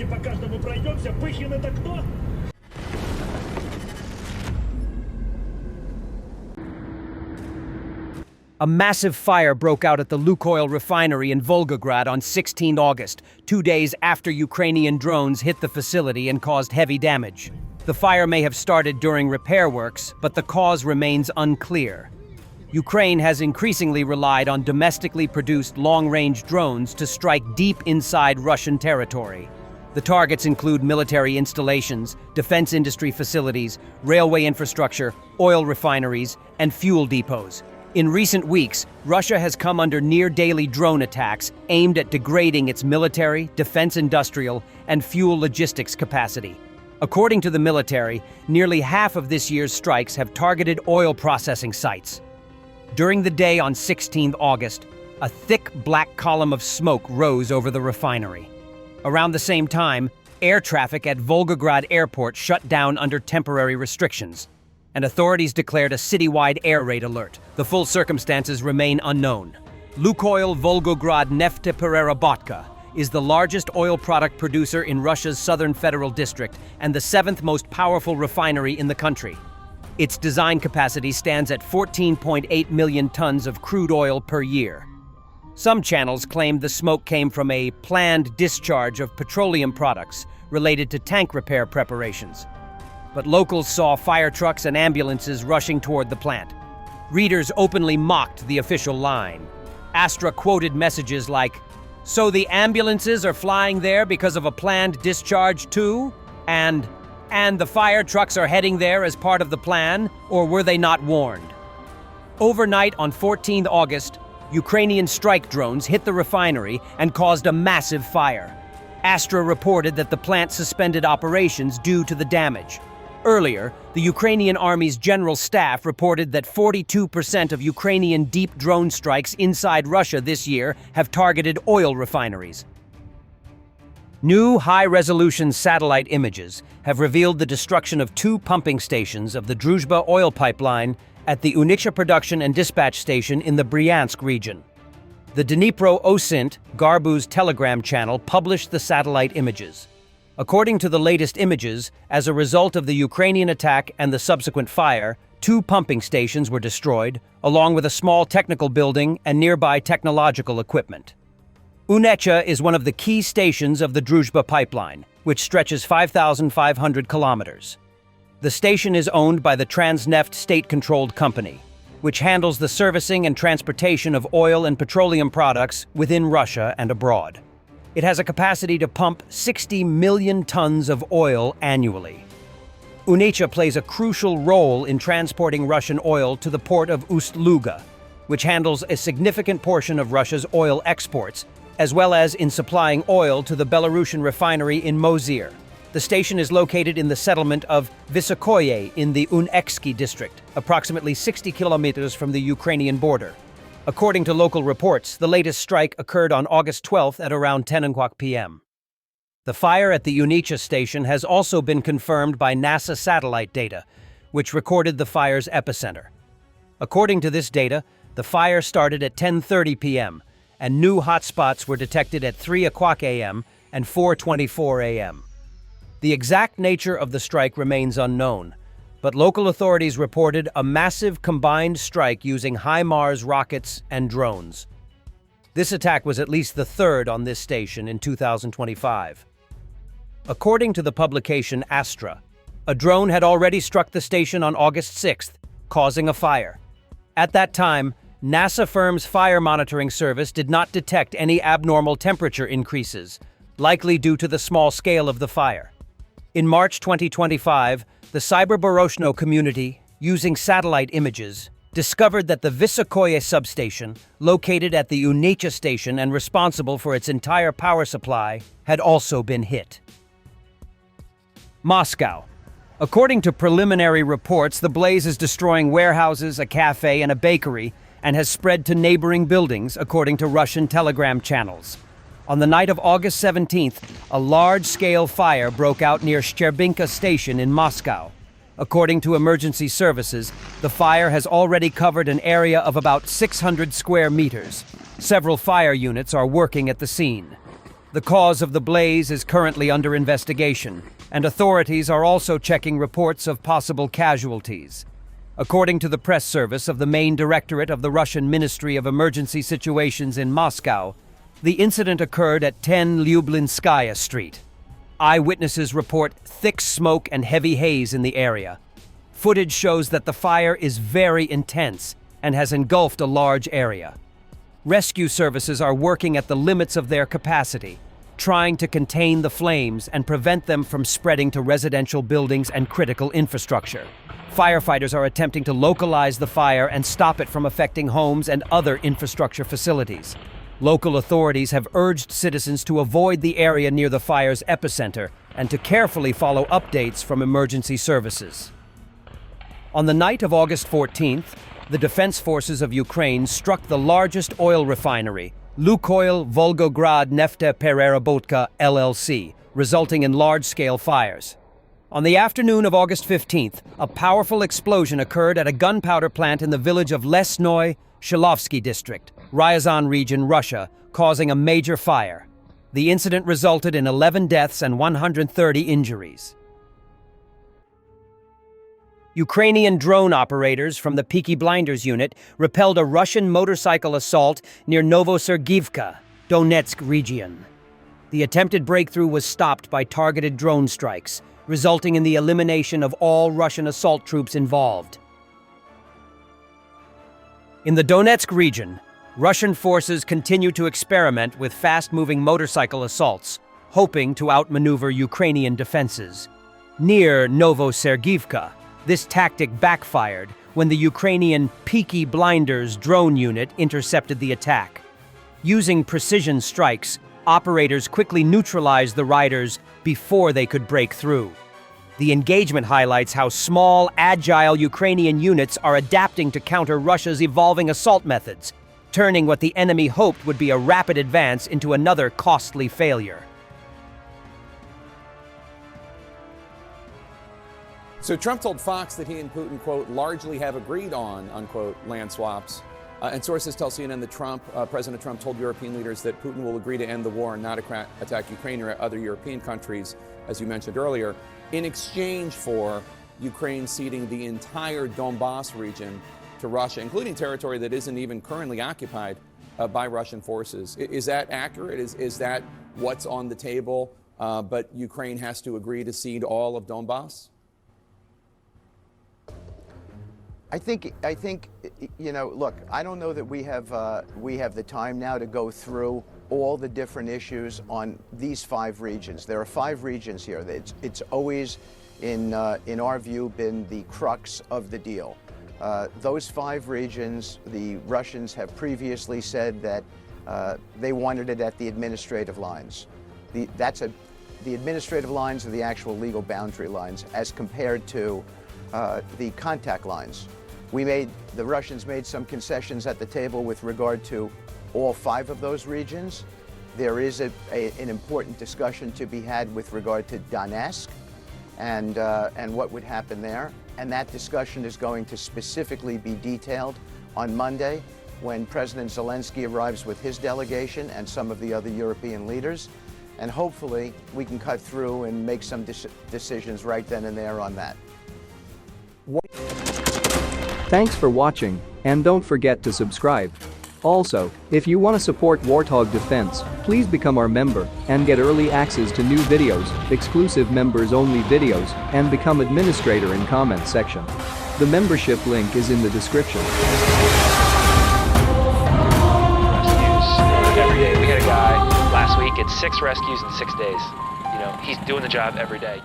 Давайте по каждому пройдемся. Пыхин это кто? A massive fire broke out at the Lukoil refinery in Volgograd on 16 August, 2 days after Ukrainian drones hit the facility and caused heavy damage. The fire may have started during repair works, but the cause remains unclear. Ukraine has increasingly relied on domestically produced long-range drones to strike deep inside Russian territory. The targets include military installations, defense industry facilities, railway infrastructure, oil refineries, and fuel depots. In recent weeks, Russia has come under near-daily drone attacks aimed at degrading its military, defense industrial, and fuel logistics capacity. According to the military, nearly half of this year's strikes have targeted oil processing sites. During the day on 16 August, a thick black column of smoke rose over the refinery. Around the same time, air traffic at Volgograd airport shut down under temporary restrictions, and authorities declared a citywide air raid alert. The full circumstances remain unknown. Lukoil Volgograd Neftepererobotka is the largest oil product producer in Russia's southern federal district and the seventh most powerful refinery in the country. Its design capacity stands at 14.8 million tons of crude oil per year. Some channels claimed the smoke came from a planned discharge of petroleum products related to tank repair preparations. But locals saw fire trucks and ambulances rushing toward the plant. Readers openly mocked the official line. Astra quoted messages like, "So the ambulances are flying there because of a planned discharge too? And the fire trucks are heading there as part of the plan, or were they not warned?" Overnight on 14 August, Ukrainian strike drones hit the refinery and caused a massive fire. Astra reported that the plant suspended operations due to the damage. Earlier, the Ukrainian Army's General Staff reported that 42% of Ukrainian deep drone strikes inside Russia this year have targeted oil refineries. New high-resolution satellite images have revealed the destruction of 2 pumping stations of the Dujba oil pipeline at the Unicha production and dispatch station in the Bryansk region. The Dnipro-Osint, Garbu's Telegram channel, published the satellite images. According to the latest images, as a result of the Ukrainian attack and the subsequent fire, 2 pumping stations were destroyed, along with a small technical building and nearby technological equipment. Unicha is one of the key stations of the Dujba pipeline, which stretches 5,500 kilometers. The station is owned by the Transneft state-controlled company, which handles the servicing and transportation of oil and petroleum products within Russia and abroad. It has a capacity to pump 60 million tons of oil annually. Unicha plays a crucial role in transporting Russian oil to the port of Ust-Luga, which handles a significant portion of Russia's oil exports, as well as in supplying oil to the Belarusian refinery in Mozir. The station is located in the settlement of Vysokoye in the Unexki district, approximately 60 kilometers from the Ukrainian border. According to local reports, the latest strike occurred on August 12th at around 10 p.m. The fire at the Unicha station has also been confirmed by NASA satellite data, which recorded the fire's epicenter. According to this data, the fire started at 10:30 p.m., and new hotspots were detected at 3 a.m. and 4:24 a.m. The exact nature of the strike remains unknown, but local authorities reported a massive combined strike using HIMARS rockets and drones. This attack was at least the third on this station in 2025. According to the publication Astra, a drone had already struck the station on August 6th, causing a fire. At that time, NASA firm's fire monitoring service did not detect any abnormal temperature increases, likely due to the small scale of the fire. In March 2025, the Cyberboroshno community, using satellite images, discovered that the Vysokoye substation, located at the Unicha station and responsible for its entire power supply, had also been hit. Moscow. According to preliminary reports, the blaze is destroying warehouses, a cafe, and a bakery, and has spread to neighboring buildings, according to Russian Telegram channels. On the night of August 17th, a large-scale fire broke out near Shcherbinka station in Moscow. According to emergency services, the fire has already covered an area of about 600 square meters. Several fire units are working at the scene. The cause of the blaze is currently under investigation, and authorities are also checking reports of possible casualties. According to the press service of the main directorate of the Russian Ministry of Emergency Situations in Moscow, the incident occurred at 10 Lyublinskaya Street. Eyewitnesses report thick smoke and heavy haze in the area. Footage shows that the fire is very intense and has engulfed a large area. Rescue services are working at the limits of their capacity, trying to contain the flames and prevent them from spreading to residential buildings and critical infrastructure. Firefighters are attempting to localize the fire and stop it from affecting homes and other infrastructure facilities. Local authorities have urged citizens to avoid the area near the fire's epicenter and to carefully follow updates from emergency services. On the night of August 14th, the Defense Forces of Ukraine struck the largest oil refinery, Lukoil Volgograd Neftepererabotka LLC, resulting in large-scale fires. On the afternoon of August 15th, a powerful explosion occurred at a gunpowder plant in the village of Lesnoy, Shilovsky district, Ryazan region, Russia, causing a major fire. The incident resulted in 11 deaths and 130 injuries. Ukrainian drone operators from the Peaky Blinders unit repelled a Russian motorcycle assault near Novosergivka, Donetsk region. The attempted breakthrough was stopped by targeted drone strikes, resulting in the elimination of all Russian assault troops involved. In the Donetsk region, Russian forces continue to experiment with fast-moving motorcycle assaults, hoping to outmaneuver Ukrainian defenses. Near Novosergivka, this tactic backfired when the Ukrainian Peaky Blinders drone unit intercepted the attack. Using precision strikes, operators quickly neutralized the riders before they could break through. The engagement highlights how small, agile Ukrainian units are adapting to counter Russia's evolving assault methods, turning what the enemy hoped would be a rapid advance into another costly failure. So Trump told Fox that he and Putin, quote, largely have agreed on, unquote, land swaps. And sources tell CNN that President Trump told European leaders that Putin will agree to end the war and not attack Ukraine or other European countries, as you mentioned earlier, in exchange for Ukraine ceding the entire Donbas region to Russia, including territory that isn't even currently occupied by Russian forces. Is that accurate? Is that what's on the table? But Ukraine has to agree to cede all of Donbas? I think, you know, look, I don't know that we have the time now to go through all the different issues on these 5 regions. There are 5 regions here. It's always, in our view, been the crux of the deal. Those 5 regions, the Russians have previously said that they wanted it at the administrative lines. The administrative lines are the actual legal boundary lines as compared to the contact lines. The Russians made some concessions at the table with regard to all 5 of those regions. There is an important discussion to be had with regard to Donetsk and what would happen there. And that discussion is going to specifically be detailed on Monday when President Zelensky arrives with his delegation and some of the other European leaders. And hopefully we can cut through and make some decisions right then and there on that. Thanks for watching, and don't forget to subscribe. Also, if you want to support Warthog Defense, please become our member and get early access to new videos, exclusive members-only videos, and become administrator in comment section. The membership link is in the description. Rescues every day. We had a guy last week at 6 rescues in 6 days. You know, he's doing the job every day.